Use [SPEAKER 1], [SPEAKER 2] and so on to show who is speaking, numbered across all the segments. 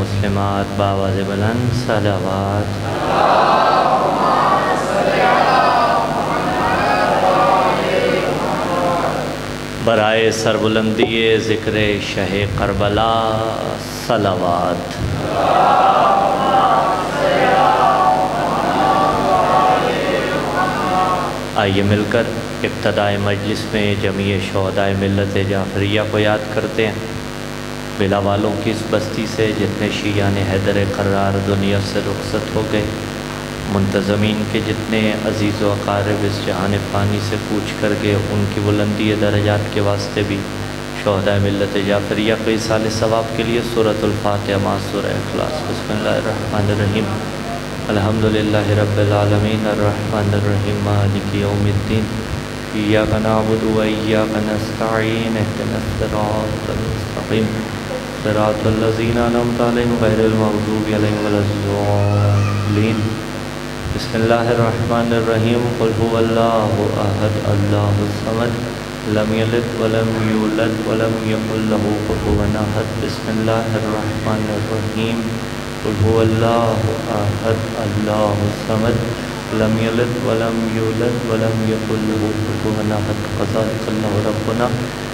[SPEAKER 1] مسلمات بآواز بلند صلوات۔ برائے سربلندی ذکر شہ کربلا صلوات۔ آئیے مل کر ابتدائے مجلس میں جمیع شہدائے ملت جعفریہ کو یاد کرتے ہیں۔ بلا والوں کی اس بستی سے جتنے شیعان حیدر قرار دنیا سے رخصت ہو گئے، منتظمین کے جتنے عزیز و اقارب اس جہان فانی سے کوچ کر گئے، ان کی بلندی درجات کے واسطے بھی شہدائے ملت جعفریہ کو ایصال ثواب کے لیے سورۃ الفاتحہ مع سورہ اخلاص۔ بسم اللہ الرحمن الرحیم۔ الحمدللہ رب العالمین الرحمن الرحیم مالک یوم الدین ایاک نعبد و ایاک نستعین اہدنا الصراط المستقیم صراط الذین انعمت علیہم غیر المغضوب علیہم ولا الضالین۔ بسم اللہ الرحمن الرحیم۔ قل هو اللہ احد اللہ الصمد لم یلد ولم یولد ولم یکن له کفوا احد۔ بسم اللہ الرحمن الرحیم۔ قل هو اللہ احد اللہ الصمد لم یلد ولم یولد ولم یکن له کفوا احد۔ قذلک اللہ ربنا۔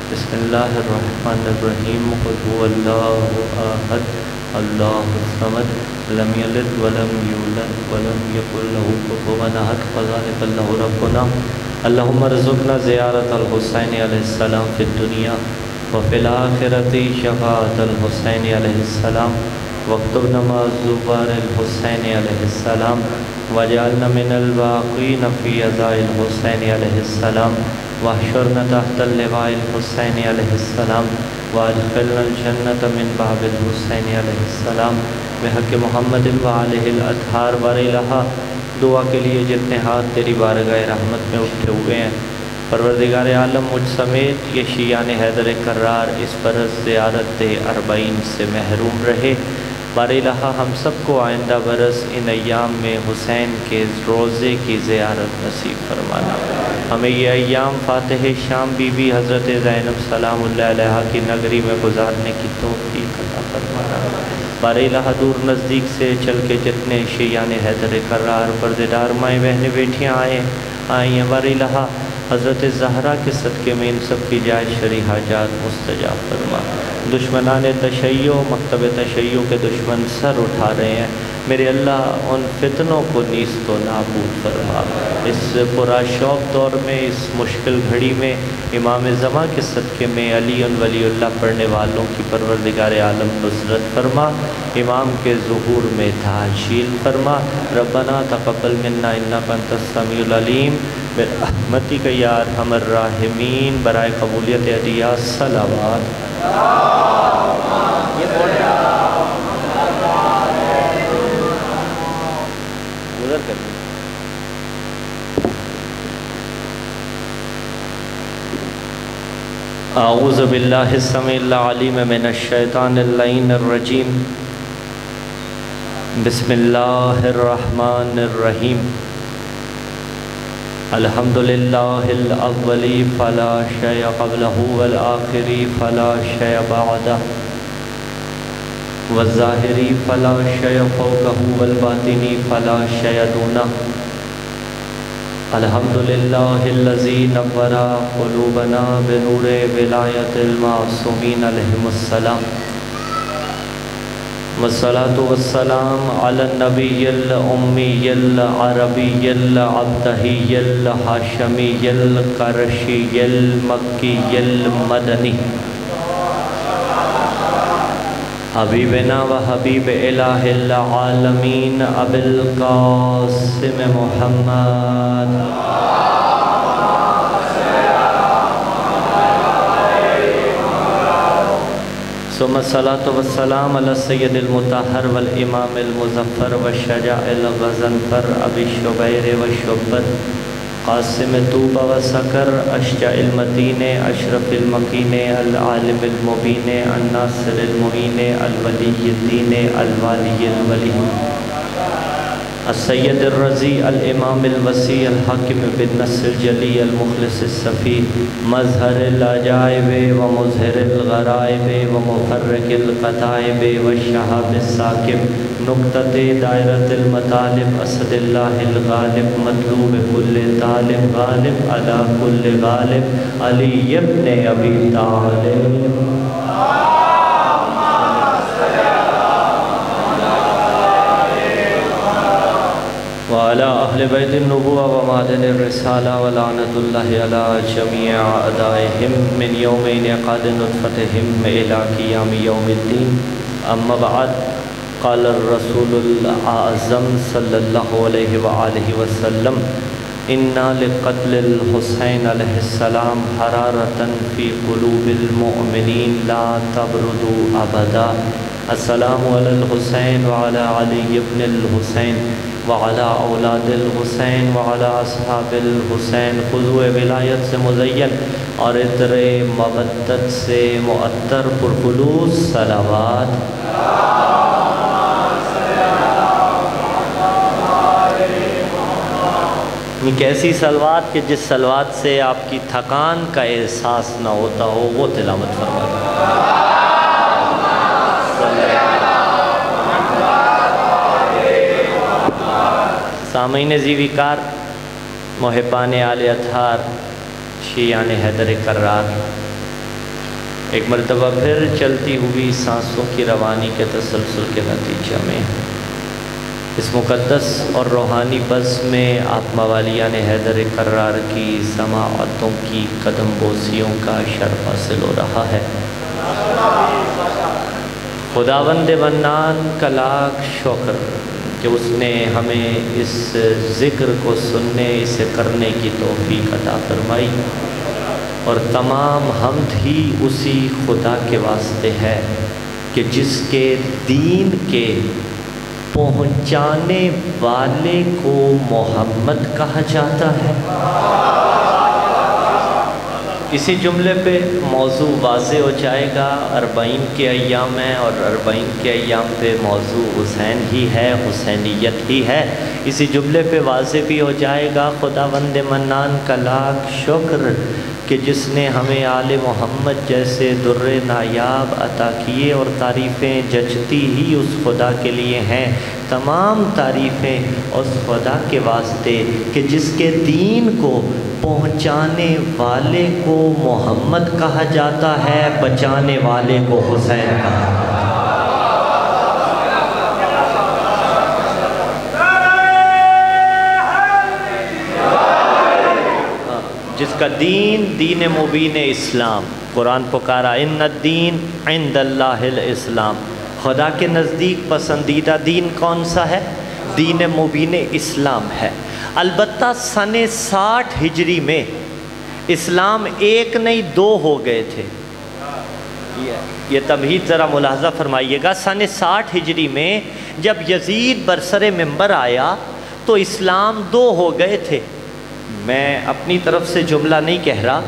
[SPEAKER 1] بسم اللہ الرحمن الرحیم۔ قل هو اللہ احد اللہ الصمد لم یلد ولم یولد ولم یکن له کفوا احد۔ قذلک اللہ ربنا۔ اللہم ارزقنا زیارت الحسین علیہ السلام فی الدنیا وفی الآخرۃ شفاعۃ الحسین علیہ السلام واکتبنا مع زوار الحسین علیہ السلام واجعلنا من الباقین فی عزاء الحسین علیہ السلام واحشرنا تحت اللواء الحسین علیہ السلام وادخلنا الجنۃ من باب الحسین علیہ السلام بحق محمد وآلہ الاطہار۔ بار الہا دعا کے لیے جتنے ہاتھ تیری بارگاہ رحمت میں اٹھے ہوئے ہیں، پروردگار عالم مجھ سمیت یہ شیعان حیدر کرار اس برس زیارت 40 سے محروم رہے۔ بار الہا ہم سب کو آئندہ برس ان ایام میں حسین کے روضے کی زیارت نصیب فرمانا۔ ہمیں یہ ایام فاتح شام بی بی حضرت زینب سلام اللہ علیہا کی نگری میں گزارنے کی توفیق عطا فرمانا۔ بار الہا دور نزدیک سے چل کے جتنے شیعان حیدر کرار پردیدار مائیں بہنیں بیٹیاں آئی ہیں، بار الہا حضرت زہرا کے صدقے میں ان سب کی جائز شرعی حاجات مستجاب فرما۔ دشمنان تشیع مکتب تشیع کے دشمن سر اٹھا رہے ہیں، میرے اللہ ان فتنوں کو نیست و نابود فرما۔ اس پرا شوق دور میں، اس مشکل گھڑی میں امام زماں کے صدقے میں علی ولی اللہ پڑھنے والوں کی پروردگار عالم نصرت فرما، امام کے ظہور میں تعجیل فرما۔ ربنا تقبل منا انک انت السمیع العلیم برحمتک یا ارحم الراحمین۔ برائے قبولیت عطیات صلوات۔ اعوذ باللہ السمیع العلیم من الشیطان اللعین الرجیم۔ بسم اللہ الرحمن الرحیم۔ الحمدللہ الاولی فلا شیء قبلہ والآخری فلا شیء بعدہ والظاہری فلا شیء فوقہ والباطنی فلا شیء دونہ۔ الحمدللہ الذی نور قلوبنا بنور ولایت المعصومین علیہم السلام والصلاة والسلام علی النبی الامی العربی العبدہی الحاشمی القرشی المکی المدنی حبیبنا و حبیب الہ العالمین ابی القاسم محمد۔ ثم الصلاة والسلام علی السید المطہر والامام المظفر والشجاع الغضنفر ابی الشبیر والشبت قاسم طوبہ و سکر اشجع المتین اشرف المکین العالم المبین الناصر المعین الولی الدین الوالی الولی السید الرضی الامام الوسیع الحاکم بالنص الجلی المخلص الصفی مظہر العجائب و مظہر الغرائب و مفرق القطائب والشہاب الثاقب نقطۃ دائرۃ المطالب اسد اللہ الغالب مطلوب کل طالب غالب علی کل غالب علی ابن ابی طالب وعلى أهل بيت النبوة ومعدن الرسالة ولعنة الله على جميع أعدائهم من يوم انعقاد نطفتهم إلى قيام يوم الدين أما بعد قال الرسول الأعظم صلى الله عليه وآله وسلم إن لقتل الحسين عليه السلام حرارة في قلوب المؤمنين لا تبرد أبدا السلام على الحسين وعلى علي بن الحسين وعلى اولاد الحسین وعلى اصحاب الحسین خضوع ولایت سے مزین اور عطر مودت سے معطر پرخلوص صلوات ایک ایسی صلوات کہ جس صلوات سے آپ کی تھکان کا احساس نہ ہوتا ہو وہ تلاوت فرمائیں۔ سامعین زیوی کار، محبان آل اطہار، شیعان حیدر کرار، ایک مرتبہ پھر چلتی ہوئی سانسوں کی روانی کے تسلسل کے نتیجہ میں اس مقدس اور روحانی بز میں آپ موالیان حیدر کرار کی سماعتوں کی قدم بوسیوں کا شرف حاصل ہو رہا ہے۔ خداوند منان کا لاکھ شکر کہ اس نے ہمیں اس ذکر کو سننے اسے کرنے کی توفیق عطا فرمائی، اور تمام حمد ہی اسی خدا کے واسطے ہے کہ جس کے دین کے پہنچانے والے کو محمد کہا جاتا ہے۔ اسی جملے پہ موضوع واضح ہو جائے گا۔ 40 کے ایام ہیں اور 40 کے ایام پہ موضوع حسین ہی ہے، حسینیت ہی ہے۔ اسی جملے پہ واضح بھی ہو جائے گا خداوند منان کا لاکھ شکر کہ جس نے ہمیں آل محمد جیسے در نایاب عطا کیے، اور تعریفیں جچتی ہی اس خدا کے لیے ہیں، تمام تعریفیں اس خدا کے واسطے کہ جس کے دین کو پہنچانے والے کو محمد کہا جاتا ہے، بچانے والے کو حسین کہا جاتا ہے۔ جس کا دین دین مبین اسلام، قرآن پکارا ان الدین عند اللہ الاسلام، خدا کے نزدیک پسندیدہ دین کون سا ہے؟ دین مبین اسلام ہے۔ البتہ سن 60 ہجری میں اسلام ایک نہیں 2 ہو گئے تھے۔ یہ تمہید ذرا ملاحظہ فرمائیے گا، سن 60 ہجری میں جب یزید برسر منبر آیا تو اسلام 2 ہو گئے تھے۔ میں اپنی طرف سے جملہ نہیں کہہ رہا،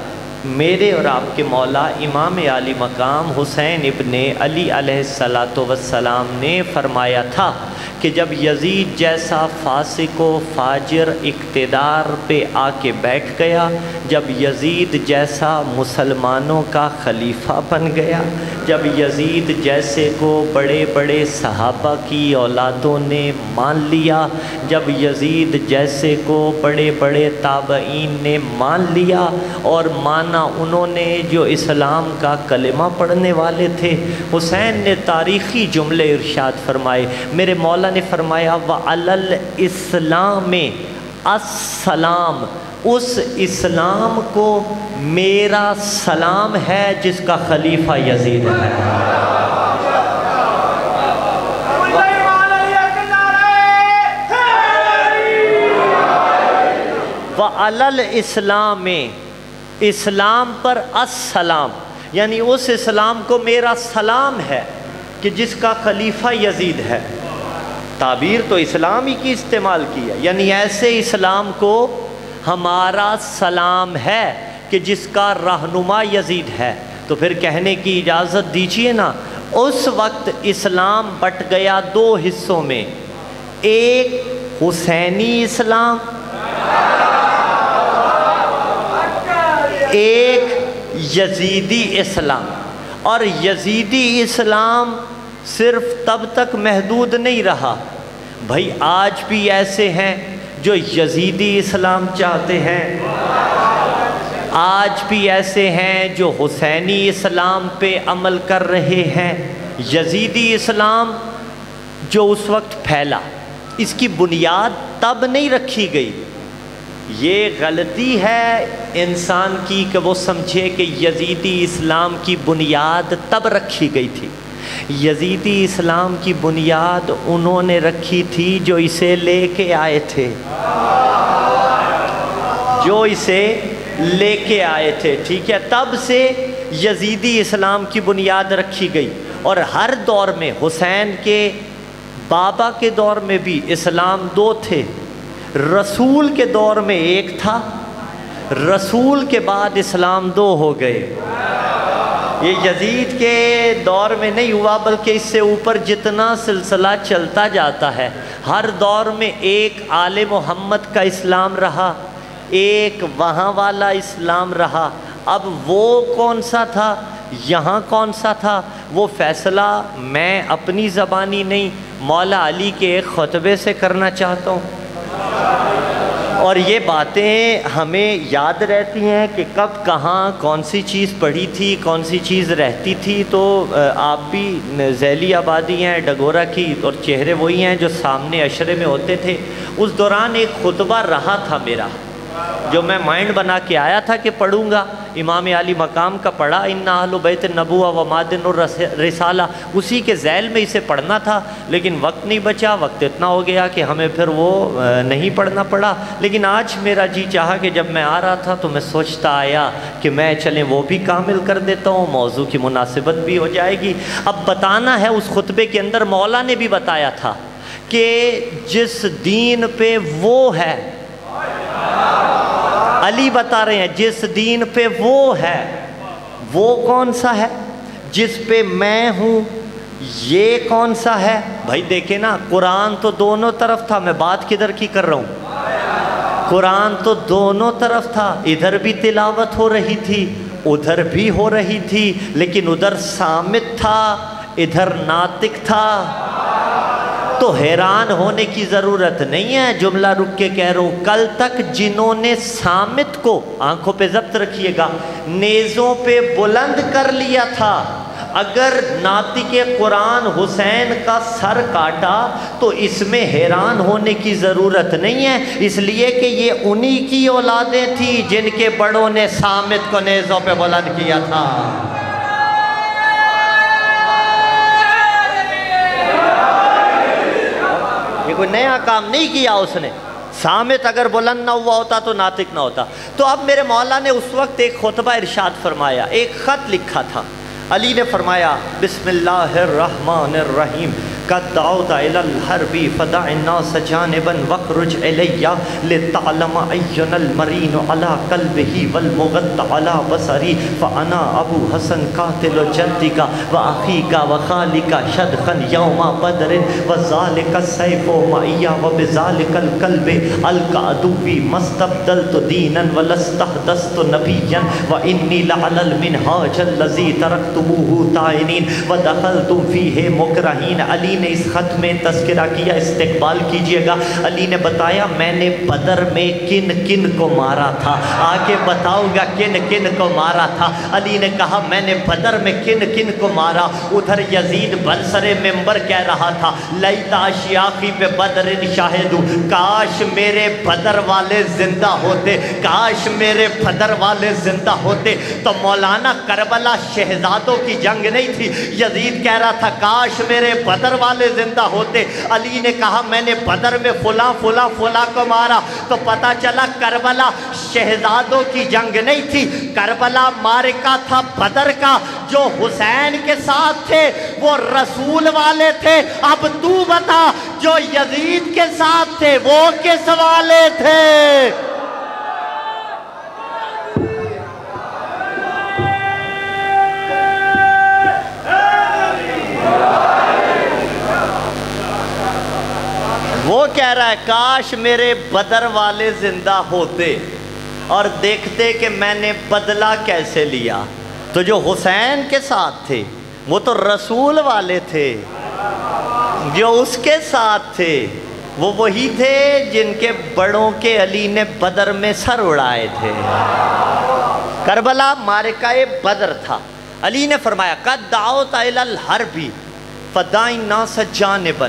[SPEAKER 1] میرے اور آپ کے مولا امام عالی مقام حسین ابن علی علیہ السلام نے فرمایا تھا کہ جب یزید جیسا فاسق و فاجر اقتدار پہ آ کے بیٹھ گیا، جب یزید جیسا مسلمانوں کا خلیفہ بن گیا، جب یزید جیسے کو بڑے بڑے صحابہ کی اولادوں نے مان لیا، جب یزید جیسے کو بڑے بڑے تابعین نے مان لیا، اور مانا انہوں نے جو اسلام کا کلمہ پڑھنے والے تھے، حسین نے تاریخی جملے ارشاد فرمائے۔ میرے مولا نے فرمایا وَعَلَى الْإِسْلَامِ السلام، اس اسلام کو میرا سلام ہے جس کا خلیفہ یزید ہے۔ وَعَلَى الْإِسْلَامِ، اسلام پر السلام، یعنی اس اسلام کو میرا سلام ہے کہ جس کا خلیفہ یزید ہے۔ تعبیر تو اسلام ہی کی استعمال کی ہے، یعنی ایسے اسلام کو ہمارا سلام ہے کہ جس کا رہنما یزید ہے۔ تو پھر کہنے کی اجازت دیجیے نا، اس وقت اسلام بٹ گیا 2 حصوں میں، ایک حسینی اسلام، ایک یزیدی اسلام. اور یزیدی اسلام صرف تب تک محدود نہیں رہا بھائی، آج بھی ایسے ہیں جو یزیدی اسلام چاہتے ہیں، آج بھی ایسے ہیں جو حسینی اسلام پہ عمل کر رہے ہیں. یزیدی اسلام جو اس وقت پھیلا، اس کی بنیاد تب نہیں رکھی گئی. یہ غلطی ہے انسان کی کہ وہ سمجھے کہ یزیدی اسلام کی بنیاد تب رکھی گئی تھی. یزیدی اسلام کی بنیاد انہوں نے رکھی تھی جو اسے لے کے آئے تھے، جو اسے لے کے آئے تھے. ٹھیک ہے، تب سے یزیدی اسلام کی بنیاد رکھی گئی. اور ہر دور میں، حسین کے بابا کے دور میں بھی اسلام دو تھے. رسول کے دور میں ایک تھا، رسول کے بعد اسلام دو ہو گئے. یہ یزید کے دور میں نہیں ہوا، بلکہ اس سے اوپر جتنا سلسلہ چلتا جاتا ہے، ہر دور میں ایک آل محمد کا اسلام رہا، ایک وہاں والا اسلام رہا. اب وہ کون سا تھا، یہاں کون سا تھا، وہ فیصلہ میں اپنی زبانی نہیں، مولا علی کے ایک خطبے سے کرنا چاہتا ہوں. اور یہ باتیں ہمیں یاد رہتی ہیں کہ کب کہاں کون سی چیز پڑھی تھی، کون سی چیز رہتی تھی. تو آپ بھی ذیلی آبادی ہیں ڈگورا کی، اور چہرے وہی ہیں جو سامنے عشرے میں ہوتے تھے. اس دوران ایک خطبہ رہا تھا میرا، جو میں مائنڈ بنا کے آیا تھا کہ پڑھوں گا. امام علی مقام کا پڑھا، ان اہل بیت النبوہ و معدن الرسالہ، اسی کے ذیل میں اسے پڑھنا تھا. لیکن وقت نہیں بچا، وقت اتنا ہو گیا کہ ہمیں پھر وہ نہیں پڑھنا پڑا. لیکن آج میرا جی چاہا کہ جب میں آ رہا تھا تو میں سوچتا آیا کہ میں چلیں وہ بھی کامل کر دیتا ہوں، موضوع کی مناسبت بھی ہو جائے گی. اب بتانا ہے، اس خطبے کے اندر مولا نے بھی بتایا تھا کہ جس دین پہ وہ ہے، علی بتا رہے ہیں جس دین پہ وہ ہے، وہ کون سا ہے؟ جس پہ میں ہوں یہ کون سا ہے؟ بھائی دیکھیں نا، قرآن تو دونوں طرف تھا. میں بات کدھر کی کر رہا ہوں؟ قرآن تو دونوں طرف تھا، ادھر بھی تلاوت ہو رہی تھی، ادھر بھی ہو رہی تھی. لیکن ادھر صامت تھا، ادھر ناطق تھا. تو حیران ہونے کی ضرورت نہیں ہے. جملہ رک کے کہہ رہا ہوں، کل تک جنہوں نے صامت کو، آنکھوں پہ ضبط رکھیے گا، نیزوں پہ بلند کر لیا تھا، اگر ناطق قرآن حسین کا سر کاٹا تو اس میں حیران ہونے کی ضرورت نہیں ہے، اس لیے کہ یہ انہی کی اولادیں تھیں جن کے بڑوں نے صامت کو نیزوں پہ بلند کیا تھا. یہ کوئی نیا کام نہیں کیا اس نے. صامت اگر بلند نہ ہوا ہوتا تو ناطق نہ ہوتا. تو اب میرے مولا نے اس وقت ایک خطبہ ارشاد فرمایا، ایک خط لکھا تھا. علی نے فرمایا، بسم اللہ الرحمن الرحیم، قد دعوت الی الحرب فدع الناس جانبا واخرج الی لتعلم اینا المرین علی قلبہ والمغط علی بصری فانا ابو حسن قاتل جدک واخیک وخالک شدخا یوم بدر وذالک السیف معی وبذالک القلب القى عدوی ما استبدلت دینا ولا استحدثت نبیا وانی لعلی المنہاج الذی ترکتموہ طائنین ودخلتم فیہ مکرہین. علی نے اس خط میں تذکرہ کیا، استقبال کیجئے گا. علی نے بتایا میں نے بدر میں کن کن کو مارا تھا، آگے بتاؤں گا کن کن کو مارا تھا. علی نے کہا میں نے بدر میں کن کن کو مارا. ادھر یزید بلسر ممبر کہہ رہا تھا، لیت اشیاخی پہ بدر شاہدو، کاش میرے بدر والے زندہ ہوتے، کاش میرے بدر والے زندہ ہوتے. تو مولانا کربلا شہزادوں کی جنگ نہیں تھی. یزید کہہ رہا تھا کاش میرے بدر والے زندہ ہوتے. علی نے کہا میں نے بدر میں فلاں فلاں فلاں کو مارا. تو پتا چلا کربلا شہزادوں کی جنگ نہیں تھی، کربلا معرکہ تھا بدر کا. جو حسین کے ساتھ تھے وہ رسول والے تھے. اب تو بتا، جو یزید کے ساتھ تھے وہ کس والے تھے؟ وہ
[SPEAKER 2] وہ کہہ رہا ہے کاش میرے بدر والے زندہ ہوتے اور دیکھتے کہ میں نے بدلہ کیسے لیا. تو جو حسین کے ساتھ تھے وہ تو رسول والے تھے، جو اس کے ساتھ تھے وہ وہی تھے جن کے بڑوں کے علی نے بدر میں سر اڑائے تھے. کربلا معرکہ بدر تھا. علی نے فرمایا قد دعوت الی الحرب فدع الناس جانبا.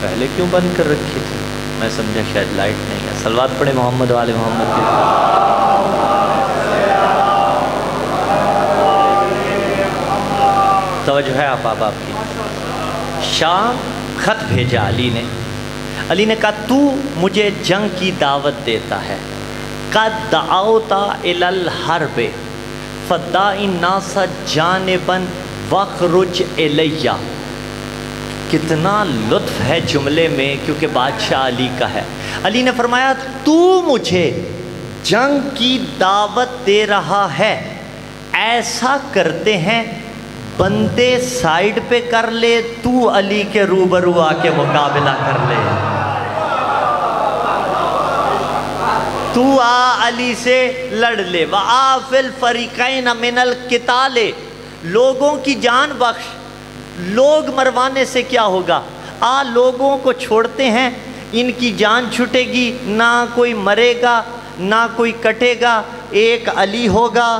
[SPEAKER 1] پہلے کیوں بند کر رکھی تھی؟ میں سمجھا شاید لائٹ نہیں ہے. صلوات پڑھے محمد والے محمد کے. توجہ ہے آپ کی. شام خط بھیجا علی نے. علی نے کہا تو مجھے جنگ کی دعوت دیتا ہے. قد دعوت الی الحرب فدع الناس جانبا واخرج الیہ. کتنا لطف ہے جملے میں کیونکہ بادشاہ علی کا ہے. علی نے فرمایا تو مجھے جنگ کی دعوت دے رہا ہے، ایسا کرتے ہیں بندے سائیڈ پہ کر لے، تو علی کے روبرو آ کے مقابلہ کر لے. تو آ علی سے لڑ لے. وَآفِ الْفَرِقَيْنَ مِنَ الْقِتَالِ. لوگوں کی جان بخش. لوگ مروانے سے کیا ہوگا؟ لوگوں کو چھوڑتے ہیں، ان کی جان چھٹے گی، نہ کوئی مرے گا نہ کوئی کٹے گا. ایک علی ہوگا،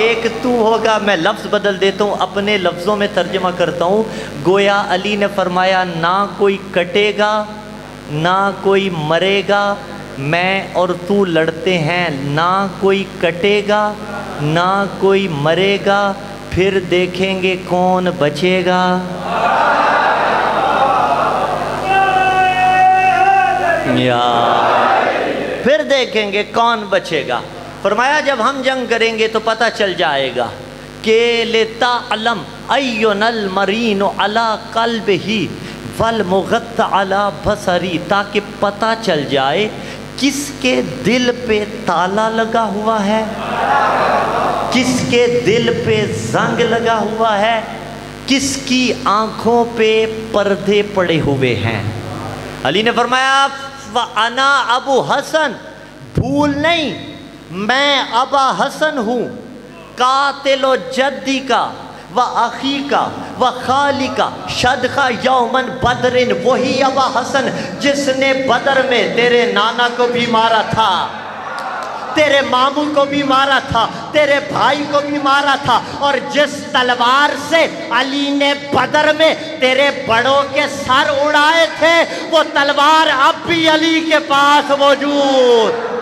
[SPEAKER 1] ایک تو ہوگا. میں لفظ بدل دیتا ہوں، اپنے لفظوں میں ترجمہ کرتا ہوں. گویا علی نے فرمایا نہ کوئی کٹے گا نہ کوئی مرے گا، میں اور تو لڑتے ہیں، نہ کوئی کٹے گا نہ کوئی مرے گا. پھر دیکھیں گے کون بچے گا. پھر دیکھیں گے کون بچے گا. فرمایا جب ہم جنگ کریں گے تو پتہ چل جائے گا کہ لِتَعْلَمْ أَيُّنَا الْمَرِينُ عَلَىٰ قَلْبِهِ وَالْمُغَطَّ عَلَىٰ بَصَرِهِ. تاکہ پتہ چل جائے کس کے دل پہ تالا لگا ہوا ہے، کس کے دل پہ زنگ لگا ہوا ہے، کس کی آنکھوں پہ پردے پڑے ہوئے ہیں. علی نے فرمایا وَأَنَا ابو حسن. بھول نہیں میں ابا حسن ہوں، قاتل و جدی کا و اخی کا و خالی کا شدخہ یومن بدرن. وہی ابا حسن جس نے بدر میں تیرے نانا کو بھی مارا تھا، تیرے ماموں کو بھی مارا تھا، تیرے بھائی کو بھی مارا تھا، اور جس تلوار سے علی نے بدر میں تیرے بڑوں کے سر اڑائے تھے وہ تلوار اب بھی علی کے پاس موجود.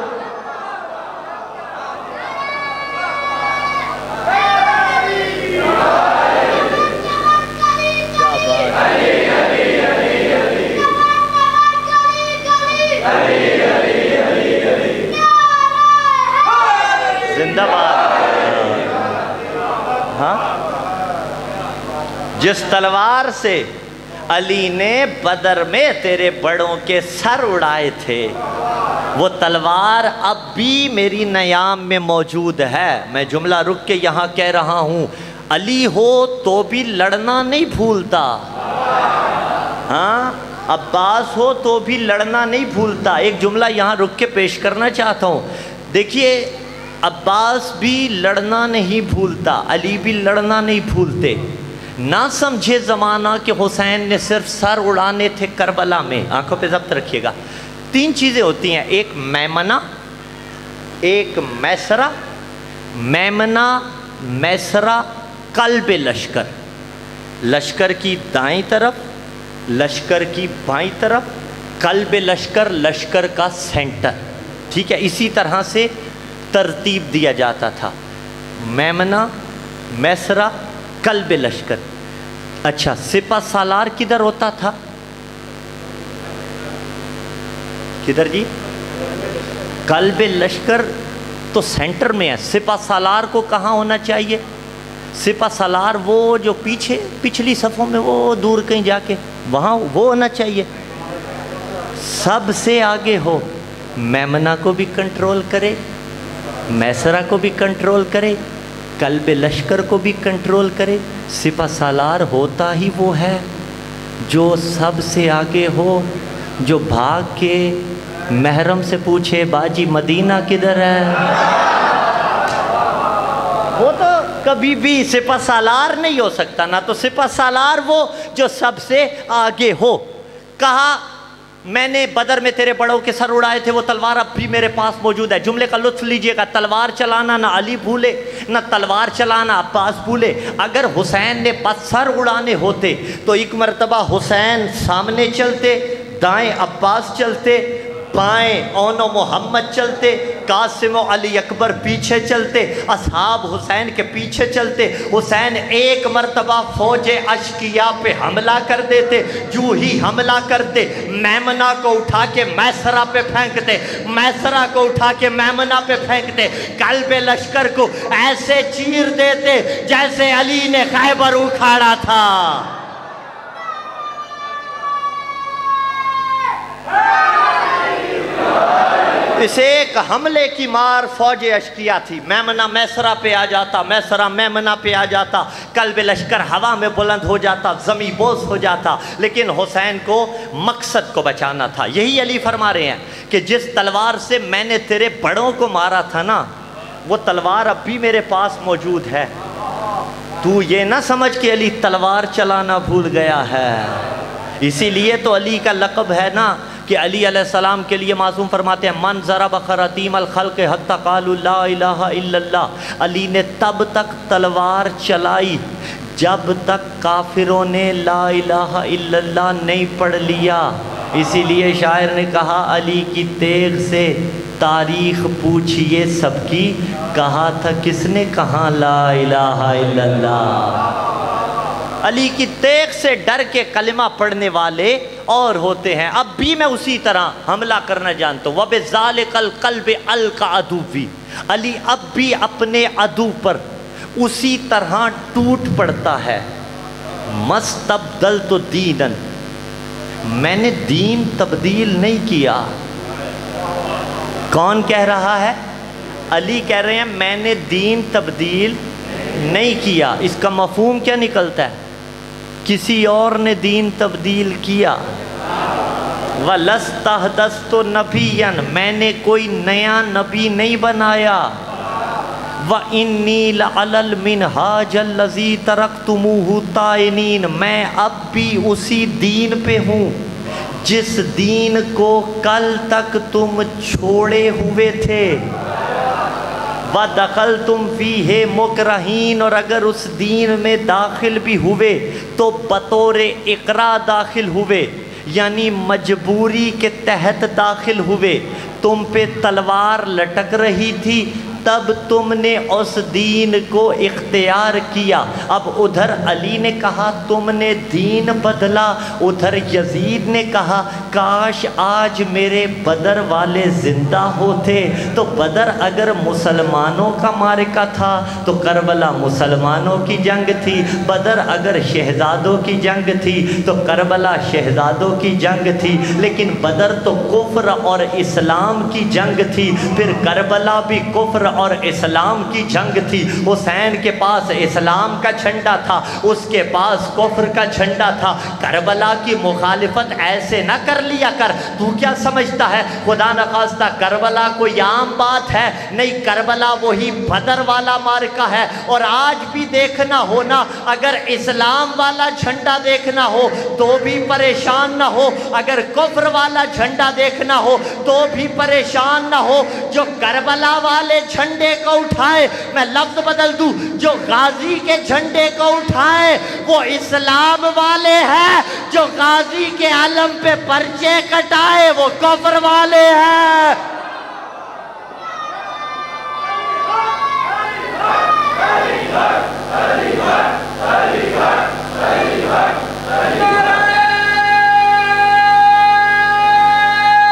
[SPEAKER 1] زندہ باد. ہاں جس تلوار سے علی نے بدر میں تیرے بڑوں کے سر اڑائے تھے وہ تلوار اب بھی میری نیام میں موجود ہے. میں جملہ رک کے یہاں کہہ رہا ہوں، علی ہو تو بھی لڑنا نہیں بھولتا. ہاں عباس ہو تو بھی لڑنا نہیں بھولتا. ایک جملہ یہاں رک کے پیش کرنا چاہتا ہوں. دیکھیے عباس بھی لڑنا نہیں بھولتا، علی بھی لڑنا نہیں بھولتے. نہ سمجھے زمانہ کہ حسین نے صرف سر اڑانے تھے کربلا میں. آنکھوں پہ ضبط رکھیے گا.
[SPEAKER 2] 3 چیزیں ہوتی ہیں، ایک میمنہ، ایک میسرہ، میمنہ میسرہ قلب لشکر، لشکر کی دائیں طرف، لشکر کی بائیں طرف، قلب لشکر، لشکر کا سینٹر، ٹھیک ہے، اسی طرح سے ترتیب دیا جاتا تھا، میمنہ میسرہ قلب لشکر۔ اچھا، سپہ سالار کدھر ہوتا تھا؟ کدھر جی؟ قلب لشکر تو سینٹر میں ہے، سپہ سالار کو کہاں ہونا چاہیے؟ سپہ سالار وہ جو پیچھے پچھلی صفوں میں وہ دور کہیں جا کے وہاں وہ ہونا چاہیے، سب سے آگے ہو، میمنہ کو بھی کنٹرول کرے، میسرہ کو بھی کنٹرول کرے، قلب لشکر کو بھی کنٹرول کرے۔ سپہ سالار ہوتا ہی وہ ہے جو سب سے آگے ہو، جو بھاگ کے محرم سے پوچھے باجی مدینہ کدھر ہے، وہ تو کبھی بھی سپہ سالار نہیں ہو سکتا، نہ تو سپہ سالار وہ جو سب سے آگے ہو۔ کہا میں نے بدر میں تیرے بڑوں کے سر اڑائے تھے، وہ تلوار اب بھی میرے پاس موجود ہے۔ جملے کا لطف لیجئے گا، تلوار چلانا نہ علی بھولے، نہ تلوار چلانا عباس بھولے۔ اگر حسین نے بس سر اڑانے ہوتے تو ایک مرتبہ حسین سامنے چلتے، دائیں عباس چلتے، بائیں اون و محمد چلتے، قاسم و علی اکبر پیچھے چلتے، اصحاب حسین کے پیچھے چلتے۔ حسین ایک مرتبہ فوج اشقیاء پہ حملہ کر دیتے، جو ہی حملہ کرتے میمنہ کو اٹھا کے میسرہ پہ پھینکتے، میسرہ کو اٹھا کے میمنہ پہ پھینکتے، قلب لشکر کو ایسے چیر دیتے جیسے علی نے خیبر اکھاڑا تھا۔ اس ایک حملے کی مار فوج اشقیاء تھی، میمنہ میسرہ پہ آ جاتا، میسرہ میمنہ پہ آ جاتا، قلب لشکر ہوا میں بلند ہو جاتا، زمیں بوس ہو جاتا، لیکن حسین کو مقصد کو بچانا تھا۔ یہی علی فرما رہے ہیں کہ جس تلوار سے میں نے تیرے بڑوں کو مارا تھا نا، وہ تلوار اب بھی میرے پاس موجود ہے۔ تو یہ نہ سمجھ کہ علی تلوار چلانا بھول گیا ہے۔ اسی لیے تو علی کا لقب ہے نا کہ علی علیہ السلام کے لیے معصوم فرماتے ہیں من ضرب خراطیم الخلق حتی قالوا لا الہ الا اللہ۔ علی نے تب تک تلوار چلائی جب تک کافروں نے لا الہ الا اللہ نہیں پڑھ لیا۔ اسی لیے شاعر نے کہا علی کی تیغ سے تاریخ پوچھئے سب کی، کہا تھا کس نے کہا لا الہ الا اللہ۔ علی کی تیغ سے ڈر کے کلمہ پڑھنے والے اور ہوتے ہیں۔ اب بھی میں اسی طرح حملہ کرنا جانتا ہوں۔ وَبِذَالِكَ الْقَلْبِ أَلْقَ عَدُوِّ، علی اب بھی اپنے عدو پر اسی طرح ٹوٹ پڑتا ہے۔ مَسْتَبْدَلْتُ دِينًا، میں نے دین تبدیل نہیں کیا۔ کون کہہ رہا ہے؟ علی کہہ رہے ہیں میں نے دین تبدیل نہیں کیا۔ اس کا مفہوم کیا نکلتا ہے؟ کسی اور نے دین تبدیل کیا۔ وَلَسْتَحْدَثْتُ نَبِيًّا، میں نے کوئی نیا نبی نہیں بنایا۔ وَإِنِّي لَعَلَى الْمِنْهَاجَ الَّذِي تَرَكْتُمُوهُ طَائِنِينَ، میں اب بھی اسی دین پہ ہوں جس دین کو کل تک تم چھوڑے ہوئے تھے۔ وَدَخَلْتُمْ فِيهِ مُكْرَهِينَ، اور اگر اس دین میں داخل بھی ہوئے تو بطور اقرا داخل ہوئے، یعنی مجبوری کے تحت داخل ہوئے۔ تم پہ تلوار لٹک رہی تھی تب تم نے اس دین کو اختیار کیا۔ اب ادھر علی نے کہا تم نے دین بدلا، ادھر یزید نے کہا کاش آج میرے بدر والے زندہ ہوتے۔ تو بدر اگر مسلمانوں کا معرکہ تھا تو کربلا مسلمانوں کی جنگ تھی، بدر اگر شہزادوں کی جنگ تھی تو کربلا شہزادوں کی جنگ تھی۔ لیکن بدر تو کفر اور اسلام کی جنگ تھی، پھر کربلا بھی کفر اور اسلام کی جنگ تھی۔ حسین کے پاس اسلام کا جھنڈا تھا، اس کے پاس کفر کا جھنڈا تھا۔ کربلا کی مخالفت ایسے نہ کر لیا کر، تو کیا سمجھتا ہے خدا نخواستہ کربلا کوئی عام بات ہے؟ نہیں، کربلا وہی بدر والا معرکہ ہے۔ اور آج بھی دیکھنا ہونا، اگر اسلام والا جھنڈا دیکھنا ہو تو بھی پریشان نہ ہو، اگر کفر والا جھنڈا دیکھنا ہو تو بھی پریشان نہ ہو۔ جو کربلا والے جھنڈے کو اٹھائے، میں لفظ بدل دوں، جو غازی کے جھنڈے کو اٹھائے وہ اسلام والے ہیں، جو غازی کے علم پہ پرچے کٹائے وہ کفر والے ہیں۔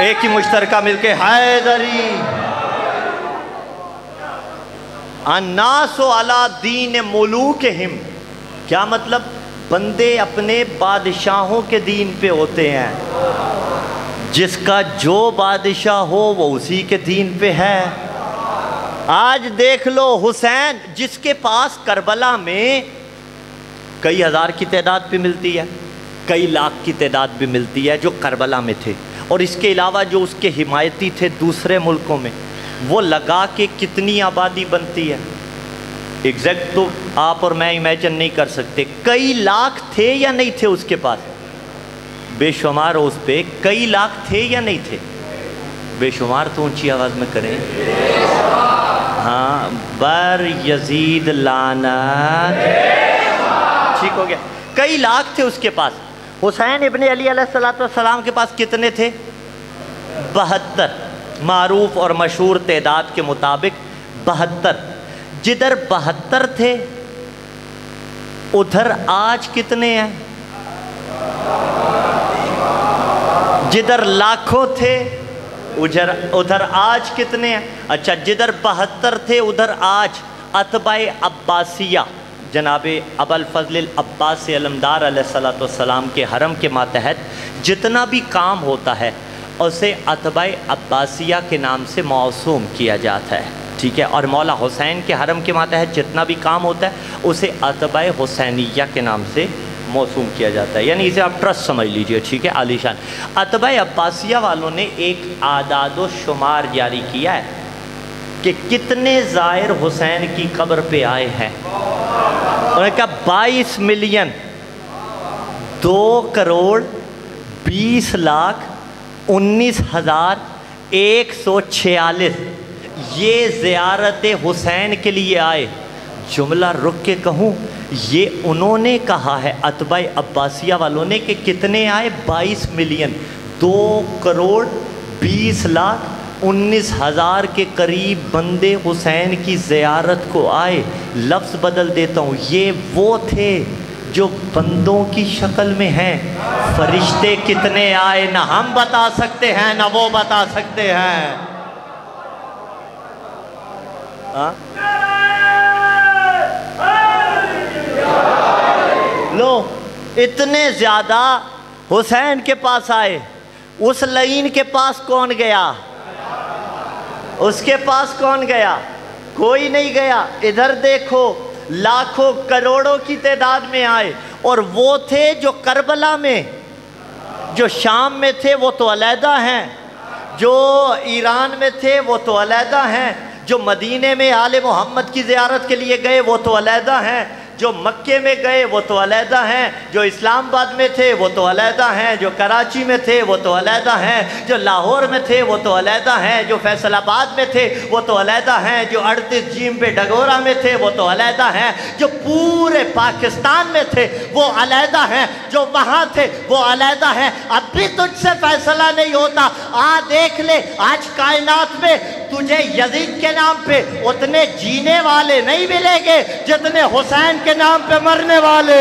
[SPEAKER 2] ایک ہی مشترکہ مل کے حیدری۔ الناس علی دین ملوکہم، کیا مطلب؟ بندے اپنے بادشاہوں کے دین پہ ہوتے ہیں، جس کا جو بادشاہ ہو وہ اسی کے دین پہ ہے۔ آج دیکھ لو حسین، جس کے پاس کربلا میں کئی ہزار کی تعداد بھی ملتی ہے، کئی لاکھ کی تعداد بھی ملتی ہے جو کربلا میں تھے، اور اس کے علاوہ جو اس کے حمایتی تھے دوسرے ملکوں میں، وہ لگا کے کتنی آبادی بنتی ہے ایگزیکٹ تو آپ اور میں امیجن نہیں کر سکتے۔ کئی لاکھ تھے یا نہیں تھے اس کے پاس؟ بے شمار۔ اس پہ کئی لاکھ تھے یا نہیں تھے؟ بے شمار۔ تو اونچی آواز میں کریں۔ ہاں، بر یزید لعنت۔ ٹھیک ہو گیا، کئی لاکھ تھے اس کے پاس۔ حسین ابن علی علیہ السلام کے پاس کتنے تھے؟ 72، معروف اور مشہور تعداد کے مطابق 72۔ جدھر 72 تھے ادھر آج کتنے ہیں؟ جدھر لاکھوں تھے ادھر آج کتنے ہیں؟ اچھا، جدھر 72 تھے ادھر آج اتباع عباسیہ، جناب ابوالفضل العباس علمدار علیہ السلام کے حرم کے ماتحت جتنا بھی کام ہوتا ہے اسے اتباع عباسیہ کے نام سے موسوم کیا جاتا ہے، ٹھیک ہے؟ اور مولا حسین کے حرم کے ماتحت جتنا بھی کام ہوتا ہے اسے اتباع حسینیہ کے نام سے موسوم کیا جاتا ہے، یعنی اسے آپ ٹرسٹ سمجھ لیجئے، ٹھیک ہے؟ عالی شان۔ اتباع عباسیہ والوں نے ایک اعداد و شمار جاری کیا ہے کہ کتنے زائر حسین کی قبر پہ آئے ہیں۔ انہوں نے کہا 22 ملین 2 کروڑ 20 لاکھ 19,146 یہ زیارت حسین کے لیے آئے۔ جملہ رک کے کہوں، یہ انہوں نے کہا ہے اتباع عباسیہ والوں نے کہ کتنے آئے؟ 22 ملین 2 کروڑ 20 لاکھ 19,000 کے قریب بندے حسین کی زیارت کو آئے۔ لفظ بدل دیتا ہوں، یہ وہ تھے جو بندوں کی شکل میں ہیں۔ فرشتے کتنے آئے نہ ہم بتا سکتے ہیں نہ وہ بتا سکتے ہیں۔ لو، اتنے زیادہ حسین کے پاس آئے، اس لعین کے پاس کون گیا؟ اس کے پاس کون گیا؟ کوئی نہیں گیا۔ ادھر دیکھو، لاکھوں کروڑوں کی تعداد میں آئے، اور وہ تھے جو کربلا میں، جو شام میں تھے وہ تو علیحدہ ہیں، جو ایران میں تھے وہ تو علیحدہ ہیں، جو مدینے میں آل محمد کی زیارت کے لیے گئے وہ تو علیحدہ ہیں، جو مکے میں گئے وہ تو علیحدہ ہیں، جو اسلام آباد میں تھے وہ تو علیحدہ ہیں، جو کراچی میں تھے وہ تو علیحدہ ہیں، جو لاہور میں تھے وہ تو علیحدہ ہیں، جو فیصل آباد میں تھے وہ تو علیحدہ ہیں، جو 38 جیم پہ ڈگورا میں تھے وہ تو علیحدہ ہیں، جو پورے پاکستان میں تھے وہ علیحدہ ہیں، جو وہاں تھے وہ علیحدہ ہیں۔ اب بھی تجھ سے فیصلہ نہیں ہوتا، دیکھ لے آج کائنات میں تجھے یزید کے نام پہ اتنے جینے والے نہیں ملیں گے جتنے حسین کے نام پہ مرنے والے۔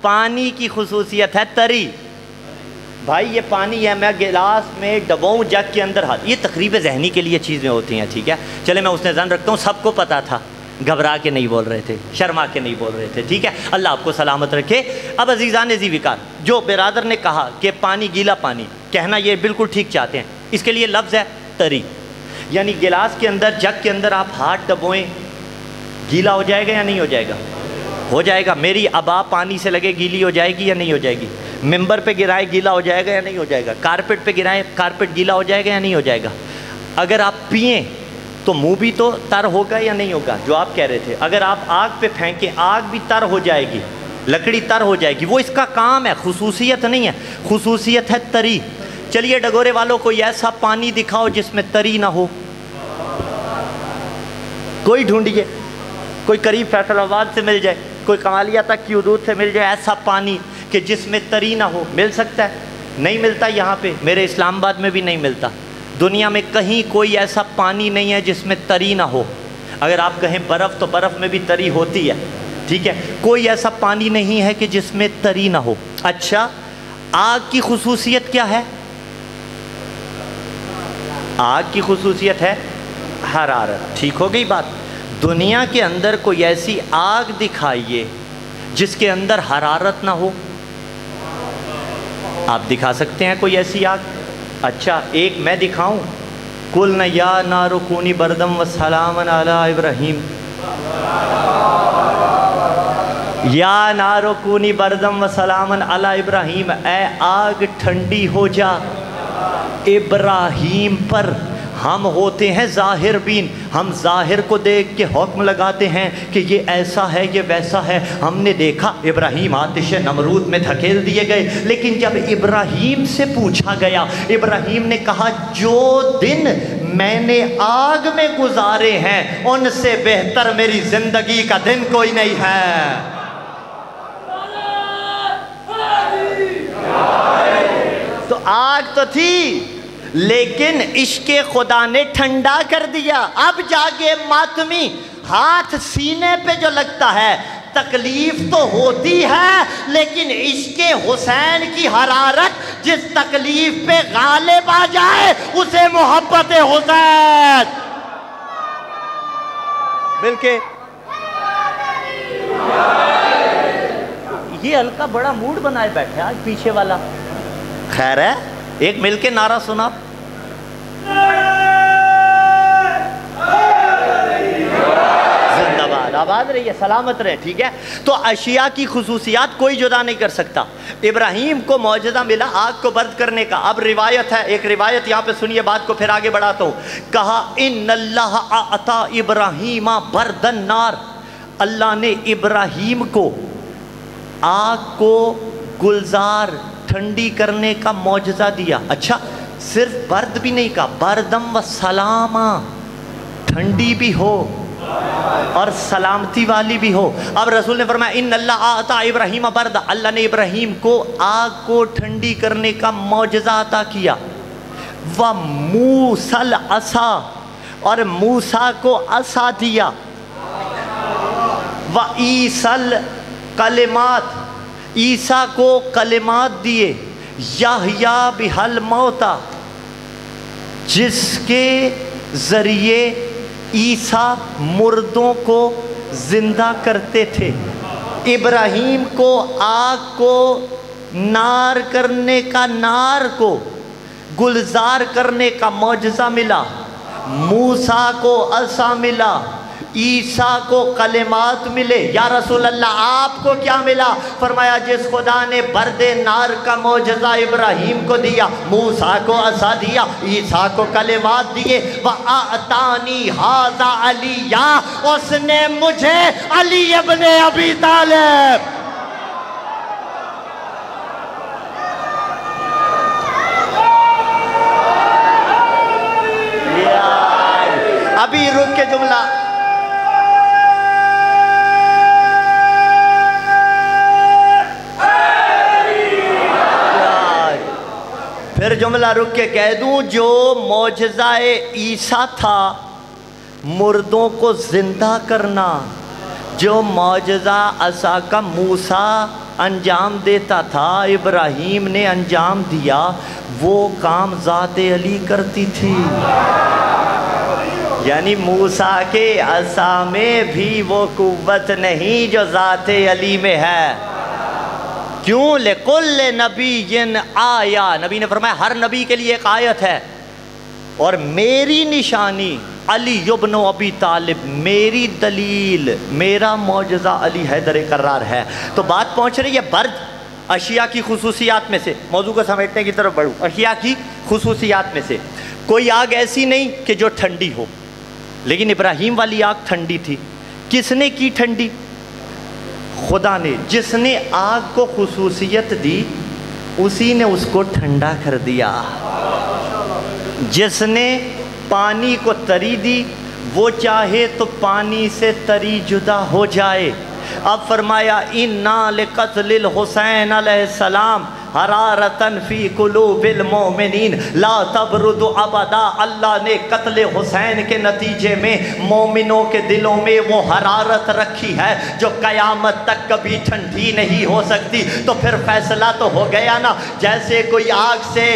[SPEAKER 2] پانی کی خصوصیت ہے تری. بھائی یہ پانی ہے، میں گلاس میں ڈبوؤں جگ کے اندر ہاتھ، یہ تقریب ذہنی کے لیے چیزیں ہوتی ہیں، ٹھیک ہے. چلے میں اس نے ذہن رکھتا ہوں، سب کو پتا تھا، گھبرا کے نہیں بول رہے تھے، شرما کے نہیں بول رہے تھے، ٹھیک ہے. اللہ آپ کو سلامت رکھے. اب عزیزان ذی وقار، جو برادر نے کہا کہ پانی گیلا پانی، کہنا یہ بالکل ٹھیک چاہتے ہیں. اس کے لیے لفظ ہے تری، یعنی گلاس کے اندر جگ کے اندر آپ ہاتھ ڈبوئیں، گیلا ہو جائے گا یا نہیں ہو جائے گا؟ ہو جائے گا. میری ابا پانی سے لگے گیلی ہو جائے گی یا نہیں ہو جائے گی؟ ممبر پہ گرائے گیلا ہو جائے گا یا نہیں ہو جائے گا؟ کارپیٹ پہ گرائے کارپیٹ گیلا ہو جائے گا یا نہیں ہو جائے گا؟ اگر آپ پئیں تو منہ بھی تو تر ہوگا یا نہیں ہوگا؟ جو آپ کہہ رہے تھے، اگر آپ آگ پہ پھینکیں آگ بھی تر ہو جائے گی، لکڑی تر ہو جائے گی. وہ اس کا کام ہے، خصوصیت نہیں ہے، خصوصیت ہے تری. چلیے ڈگورے والوں کوئی ایسا پانی دکھاؤ جس میں تری نہ ہو. کوئی ڈھونڈیے، کوئی قریب فیصل آباد سے مل جائے، کوئی کمالیہ تک کی حدود سے مل جائے ایسا پانی کہ جس میں تری نہ ہو. مل سکتا ہے؟ نہیں ملتا. یہاں پہ میرے اسلام آباد میں بھی نہیں ملتا. دنیا میں کہیں کوئی ایسا پانی نہیں ہے جس میں تری نہ ہو. اگر آپ کہیں برف تو برف میں بھی تری ہوتی ہے، ٹھیک ہے. کوئی ایسا پانی نہیں ہے کہ جس میں تری نہ ہو. اچھا، آگ کی خصوصیت کیا ہے؟ آگ کی خصوصیت ہے حرارت. ٹھیک ہو گئی بات. دنیا کے اندر کوئی ایسی آگ دکھائیے جس کے اندر حرارت نہ ہو. آپ دکھا سکتے ہیں کوئی ایسی آگ؟ اچھا ایک میں دکھاؤں. قُلْنَا يَا نَارُ كُونِي بَرْدًا وَسَلَامًا عَلَىٰ إِبْرَاهِيمَ. یا نارو کونی بردم و سلامن علی ابراہیم، اے آگ ٹھنڈی ہو جا ابراہیم پر. ہم ہوتے ہیں ظاہر بین، ہم ظاہر کو دیکھ کے حکم لگاتے ہیں کہ یہ ایسا ہے، یہ ویسا ہے. ہم نے دیکھا ابراہیم آتش نمرود میں دھکیل دیے گئے، لیکن جب ابراہیم سے پوچھا گیا، ابراہیم نے کہا جو دن میں نے آگ میں گزارے ہیں ان سے بہتر میری زندگی کا دن کوئی نہیں ہے. تو آگ تو تھی لیکن عشق خدا نے ٹھنڈا کر دیا. اب جاگے ماتمی، ہاتھ سینے پہ جو لگتا ہے تکلیف تو ہوتی ہے، لیکن عشق حسین کی حرارت جس تکلیف پہ غالب آ جائے اسے محبت حسین. بلکہ یہ ہلکا بڑا موڈ بنائے بیٹھے آج پیچھے والا. خیر ہے، ایک مل کے نعرہ سنا. زندہ باد، آباد رہیے، سلامت رہے، ٹھیک ہے. تو اشیاء کی خصوصیات کوئی جدا نہیں کر سکتا. ابراہیم کو معجزہ ملا آگ کو برد کرنے کا. اب روایت ہے، ایک روایت یہاں پہ سنیے، بات کو پھر آگے بڑھاتا ہوں. کہا ان اللہ اعطا ابراہیم برد النار، اللہ نے ابراہیم کو آگ کو گلزار ٹھنڈی کرنے کا معجزہ دیا. اچھا صرف برد بھی نہیں کہا، بردم و سلاما، ٹھنڈی بھی ہو اور سلامتی والی بھی ہو. اب رسول نے فرمایا ان اللہ آتا ابراہیم برد، اللہ نے ابراہیم کو آگ کو ٹھنڈی کرنے کا معجزہ عطا کیا. و موسل عصا، اور موسیٰ کو عصا دیا. و عیسل کلمات، عیسیٰ کو کلمات دیے. یحییٰ بہل موتا، جس کے ذریعے عیسیٰ مردوں کو زندہ کرتے تھے. ابراہیم کو آگ کو نار کرنے کا، نار کو گلزار کرنے کا معجزہ ملا. موسیٰ کو عصا ملا، عیسیٰ کو کلمات ملے. یا رسول اللہ آپ کو کیا ملا؟ فرمایا جس خدا نے برد نار کا معجزہ ابراہیم کو دیا، موسیٰ کو عصا دیا، عیسیٰ کو کلمات دیے. وَأَعْتَانِي هَذَا عَلِيًّا، اس نے مجھے علی ابن ابی طالب ابھی رک کے جملہ پھر جملہ رک کے کہہ دوں. جو معجزہ عیسیٰ تھا مردوں کو زندہ کرنا، جو معجزہ عصا کا موسیٰ انجام دیتا تھا، ابراہیم نے انجام دیا، وہ کام ذات علی کرتی تھی۔ یعنی موسیٰ کے عصا میں بھی وہ قوت نہیں جو ذات علی میں ہے۔ کیوں؟ لِكُلِّ نَبِيٍّ آیَةٌ، نبی نے فرمایا ہر نبی کے لیے ایک آیت ہے، اور میری نشانی علی ابن ابی طالب، میری دلیل، میرا معجزہ علی حیدر کرار ہے۔ تو بات پہنچ رہی ہے برد اشیاء کی خصوصیات میں سے، موضوع کو سمیٹنے کی طرف بڑھوں، اشیاء کی خصوصیات میں سے کوئی آگ ایسی نہیں کہ جو ٹھنڈی ہو، لیکن ابراہیم والی آگ ٹھنڈی تھی۔ کس نے کی ٹھنڈی؟ خدا نے۔ جس نے آگ کو خصوصیت دی اسی نے اس کو ٹھنڈا کر دیا۔ جس نے پانی کو تری دی وہ چاہے تو پانی سے تری جدا ہو جائے۔ اب فرمایا اِنَّا لِقَتْلِ الحسین علیہ السلام حرارتاً فی قلوب المؤمنین لا تبرد ابدا۔ اللہ نے قتل حسین کے نتیجے میں مومنوں کے دلوں میں وہ حرارت رکھی ہے جو قیامت تک کبھی ٹھنڈی نہیں ہو سکتی۔ تو پھر فیصلہ تو ہو گیا نا، جیسے کوئی آگ سے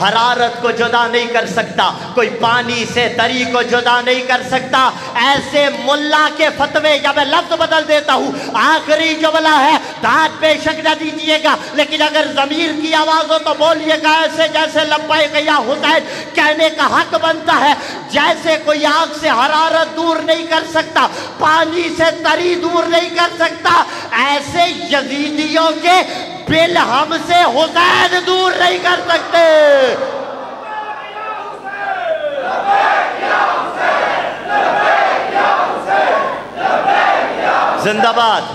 [SPEAKER 2] حرارت کو جدا نہیں کر سکتا، کوئی پانی سے تری کو جدا نہیں کر سکتا، ایسے ملا کے فتوے، یا میں لفظ بدل دیتا ہوں، آخری جملہ ہے، داد بے شک نہ دیجئے گا، لیکن اگر ضمیر کی آواز ہو تو بولیے گا ایسے جیسے لبیک یا حسین کہنے کا حق بنتا ہے۔ جیسے کوئی آگ سے حرارت دور نہیں کر سکتا، پانی سے تری دور نہیں کر سکتا، ایسے یزیدیوں کے بل ہم سے حسین دور نہیں کر سکتے۔ زندہ باد۔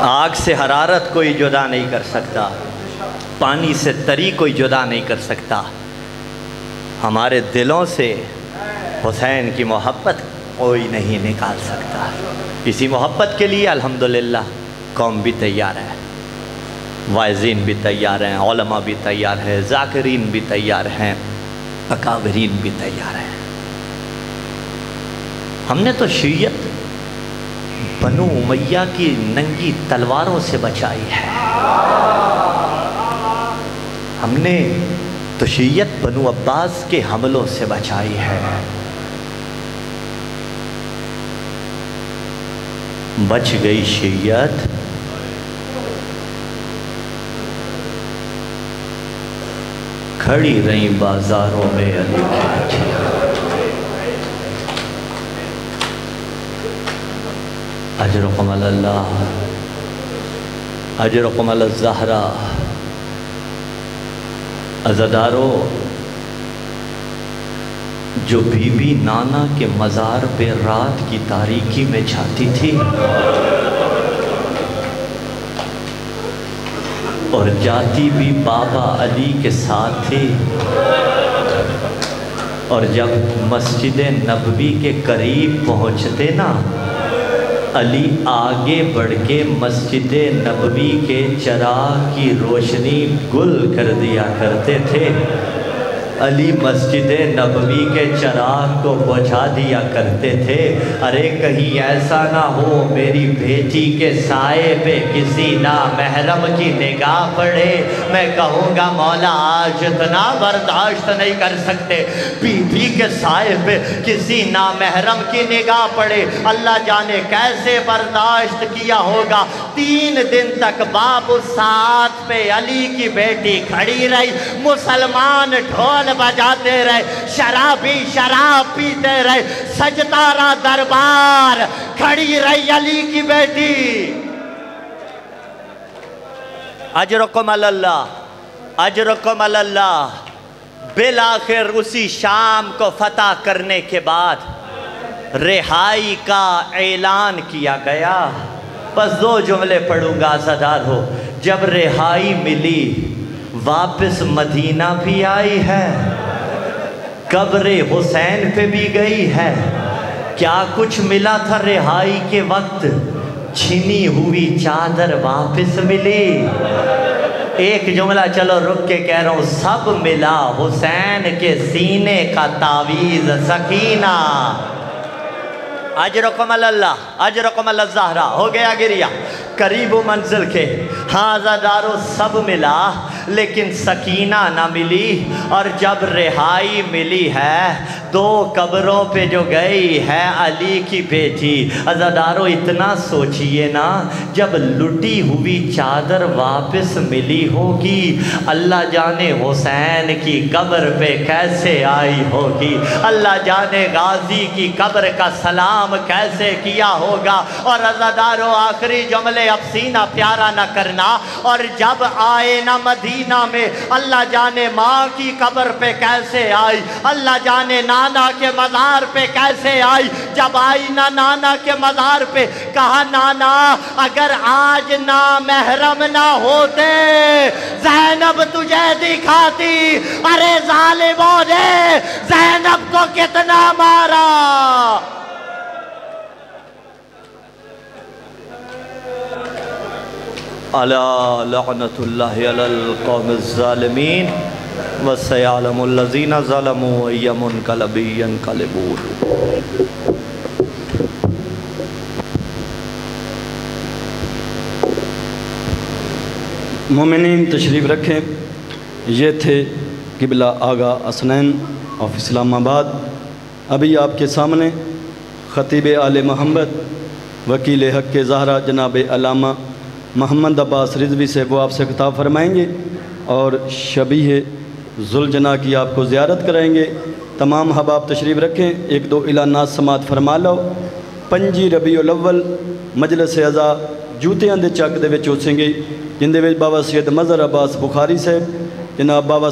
[SPEAKER 2] آگ سے حرارت کوئی جدا نہیں کر سکتا، پانی سے تری کوئی جدا نہیں کر سکتا۔ ہمارے دلوں سے حسین کی محبت کوئی نہیں نکال سکتا۔ اسی محبت کے لیے الحمدللہ قوم بھی تیار ہے، واعظین بھی تیار ہیں، علماء بھی تیار ہیں، ذاکرین بھی تیار ہیں، اکابرین بھی تیار ہیں۔ ہم نے تو شیعت بنو امیہ کی ننگی تلواروں سے بچائی ہے، ہم نے تو شیعت بنو عباس کے حملوں سے بچائی ہے۔ بچ گئی شیعت کھڑی رہی بازاروں میں علی کی۔ اجرکم علی اللہ، اجرکم علی الزہرا۔ عزادارو، جو بی بی نانا کے مزار پہ رات کی تاریکی میں جاتی تھی اور جاتی بھی بابا علی کے ساتھ تھی، اور جب مسجد نبوی کے قریب پہنچتے نا، علی آگے بڑھ کے مسجد نبوی کے چراغ کی روشنی گل کر دیا کرتے تھے۔ علی مسجد نبوی کے چراغ کو بجھا دیا کرتے تھے۔ ارے کہیں ایسا نہ ہو میری بیٹی کے سائے پہ کسی نامحرم کی نگاہ پڑے، میں کہوں گا مولا آج اتنا برداشت نہیں کر سکتے، بی بی کے سائے پہ کسی نامحرم کی نگاہ پڑے، اللہ جانے کیسے برداشت کیا ہوگا۔ 3 دن تک باب الساعت پہ علی کی بیٹی کھڑی رہی، مسلمان ڈھول بجاتے رہے، شرابی شراب پیتے رہے، سجدارہ دربار کھڑی رہی علی کی بیٹی۔ اجرکم علی اللہ، اجرکم علی اللہ۔ بالآخر اسی شام کو فتح کرنے کے بعد رہائی کا اعلان کیا گیا۔ بس 2 جملے پڑھوں گا عزادار ہو۔ جب رہائی ملی، واپس مدینہ بھی آئی ہے، قبر حسین پہ بھی گئی ہے، کیا کچھ ملا تھا رہائی کے وقت، چھنی ہوئی چادر واپس ملی۔ ایک جملہ چلو رک کے کہہ رہا ہوں، سب ملا حسین کے سینے کا تعویذ سکینہ۔ اجرکم اللہ، اجرکم اللہ زہرا، ہو گیا گریا قریب منزل کے۔ ہاں عزادارو سب ملا لیکن سکینہ نہ ملی، اور جب رہائی ملی ہے دو قبروں پہ جو گئی ہے علی کی بیٹی۔ عزادارو اتنا سوچئے نا، جب لٹی ہوئی چادر واپس ملی ہوگی، اللہ جانے حسین کی قبر پہ کیسے آئی ہوگی، اللہ جانے غازی کی قبر کا سلام کیسے کیا ہوگا۔ اور عزادارو آخری جملے اب سینہ پیارا نہ کرنا، اور جب آئے نا مدینہ میں، اللہ جانے ماں کی قبر پہ کیسے آئی، اللہ جانے نانا کے مزار پہ کیسے آئی۔ جب آئی نا نانا کے مزار پہ، کہا نانا اگر آج نا محرم نہ ہوتے زینب تجھے دکھاتی، ارے ظالموں نے زینب کو کتنا مارا۔ الا لعنت اللہ علی القوم الظالمین وسیعلم الذین ظلموا ای منقلب ینقلبون۔
[SPEAKER 3] مومنین تشریف رکھیں۔ یہ تھے قبلہ آغا حسنین آف اسلام آباد۔ ابھی آپ کے سامنے خطیب آل محمد وکیل حق کے زہرا جناب علامہ محمد عباس رضوی سے وہ آپ سے خطاب فرمائیں گے اور شبیہ ذوالجناح کی آپ کو زیارت کرائیں گے۔ تمام حباب تشریف رکھیں، ایک دو اعلانات سماعت فرما لو۔ 5 ربیع الاول مجلس اعزا جوتیاں دے چک دے وچ ہوسیں گے، جن دے وچ بابا سید مظہر عباس بخاری صاحب، جناب بابا